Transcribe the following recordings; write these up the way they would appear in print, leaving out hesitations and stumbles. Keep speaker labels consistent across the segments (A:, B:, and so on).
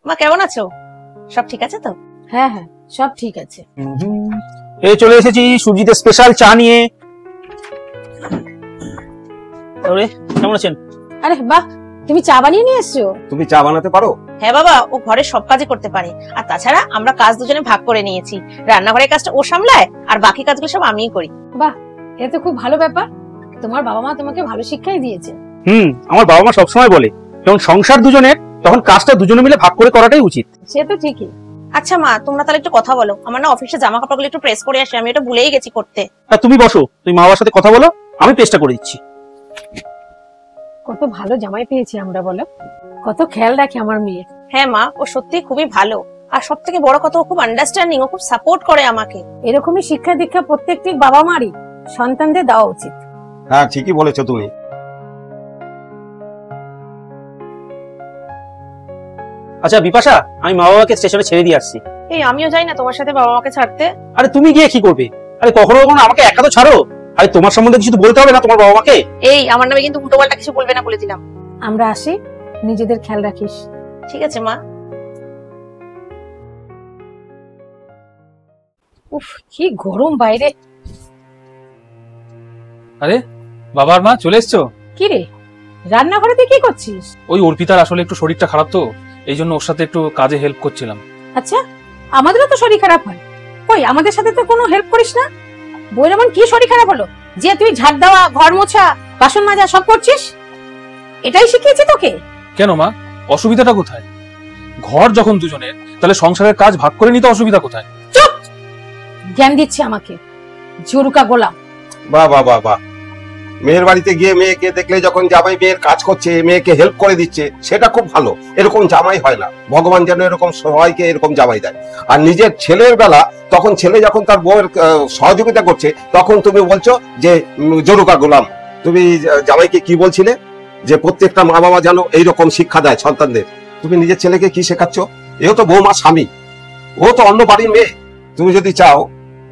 A: মা কেমন আছো? সব ঠিক আছে তো?
B: হ্যাঁ হ্যাঁ, সব ঠিক আছে।
C: এই চলে এসেছি সুজিতে স্পেশাল চা নিয়ে। তাহলে কেমন আছেন?
B: আরে বাহ, তুমি চা বানিয়ে নিয়ে এসছো?
D: তুমি চা বানাতে পারো?
A: হ্যাঁ বাবা, ও ঘরের সব কাজই করতে পারে। আর তাছাড়া আমরা কাজ দুজনে ভাগ করে নিয়েছি, রান্নাঘরের কাজটা ও সামলায় আর বাকি কাজগুলো সব আমিই করি।
B: বাহ, এটা তো খুব ভালো ব্যাপার। তোমার বাবা মা তোমাকে ভালো শিক্ষাই দিয়েছে।
C: আমার বাবা মা সবসময় বলে যখন সংসার দুজনের তখন কাজটা দুজনে মিলে ভাগ করে করাটাই উচিত।
B: সে তো ঠিকই।
A: আচ্ছা মা, তোমরা তাহলে একটু কথা বলো, আমার না অফিসে জামা কাপড়গুলো একটু প্রেস করে আসি, আমি এটা ভুলেই গেছি করতে।
C: আর তুমি বসো, তুমি মা বাবার সাথে কথা বলো, আমি পেস্টটা করে দিচ্ছি।
B: কত ভালো জামাই পেয়েছি আমরা, বলো। কত খেয়াল রাখে আমার মেয়ে।
A: হ্যাঁ মা, ও সত্যি খুবই ভালো। আর সব থেকে বড় কথা, ও খুব আন্ডারস্ট্যান্ডিং, ও খুব সাপোর্ট করে আমাকে।
B: এরকমই শিক্ষা দীক্ষা প্রত্যেকটি বাবা মারই সন্তানদের দেওয়া উচিত।
D: হ্যাঁ, ঠিকই বলেছো তুমি।
C: আচ্ছা বিপাশা, আমি মা বাবাকে স্টেশনে ছেড়ে দিয়ে আসছি।
A: এই আমিও যাই না তোমার সাথে বাবা মাকে ছাড়তে?
C: আরে তুমি গিয়ে কি করবে? আরে কখনো কখনো আমাকে একা তো ছাড়ো। আরে তোমার সম্বন্ধে কিছু তো বলতে হবে না তোমার বাবা মাকে?
A: এই আমার নামে কিন্তু উল্টো পাল্টা কিছু বলবে না বলে দিলাম।
B: আমরা আসি, নিজেদের খেয়াল রাখিস।
A: ঠিক আছে মা।
B: উফ, কি গরম বাইরে।
E: আরে বাবার মা চলে এসছো?
B: কি রে, রান্নাঘরে তুই কি করছিস?
E: ওই অর্পিতার আসলে একটু শরীরটা খারাপ তো, এই জন্য ওর সাথে একটু কাজে হেল্প করছিলাম।
B: আচ্ছা, আমাদেরও তো শরীর খারাপ হয়। কই, আমাদের সাথে তো কোনো হেল্প করিস না। বইয়ের এমন কি শরীর খারাপ হলো যে তুই ঝাড় দেওয়া, ঘর মোছা, বাসন মাজা সব করছিস? এটাই শিখিয়েছি তোকে?
E: কেন মা, অসুবিধাটা কোথায়? ঘর যখন দুজনের, তাহলে সংসারের কাজ ভাগ করে নিতে অসুবিধা কোথায়?
B: চুপ! জ্ঞান দিচ্ছে আমাকে, জরুকা গোলাম।
D: বাহ বাহ বাহ বাহ। মেয়ের বাড়িতে গিয়ে মেয়েকে দেখলে যখন জামাই মেয়ের কাজ করছে, মেয়েকে হেল্প করে দিচ্ছে, সেটা খুব ভালো। এরকম জামাই হয় না, ভগবান যেন এরকম সবাইকে এরকম জামাই দেয়। আর নিজের ছেলের বেলা, তখন ছেলে যখন তার বউয়ের সহযোগিতা করছে, তখন তুমি বলছো যে জরুকা গোলাম। তুমি জামাইকে কি বলছিলে? যে প্রত্যেকটা মা বাবা যেন এইরকম শিক্ষা দেয় সন্তানদের। তুমি নিজের ছেলেকে কি শেখাচ্ছ? এও তো বৌমা স্বামী, ও তো অন্য বাড়ির মেয়ে। তুমি যদি চাও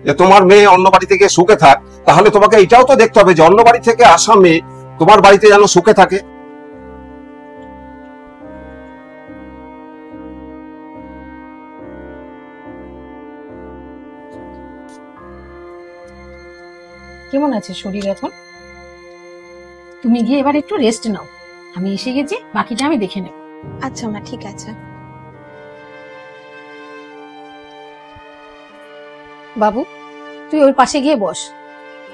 D: যে তোমার মেয়ে অন্য বাড়ি থেকে সুখে থাক, তাহলে তোমাকে এটাও তো দেখতে হবে যে অন্য বাড়ি থেকে আসা মেয়ে তোমার বাড়িতে যেন সুখে থাকে।
B: কেমন আছে শরীর এখন? তুমি গিয়ে এবার একটু রেস্ট নাও, আমি এসে গেছি, বাকিটা আমি দেখে নেব।
A: আচ্ছা মা, ঠিক আছে।
B: বাবু, তুই ওর পাশে গিয়ে বস,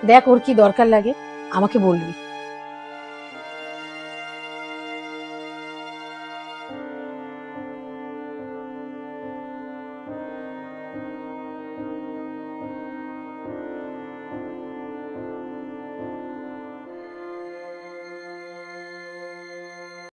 B: দেখ ওর কি দরকার লাগে, আমাকে বলবি।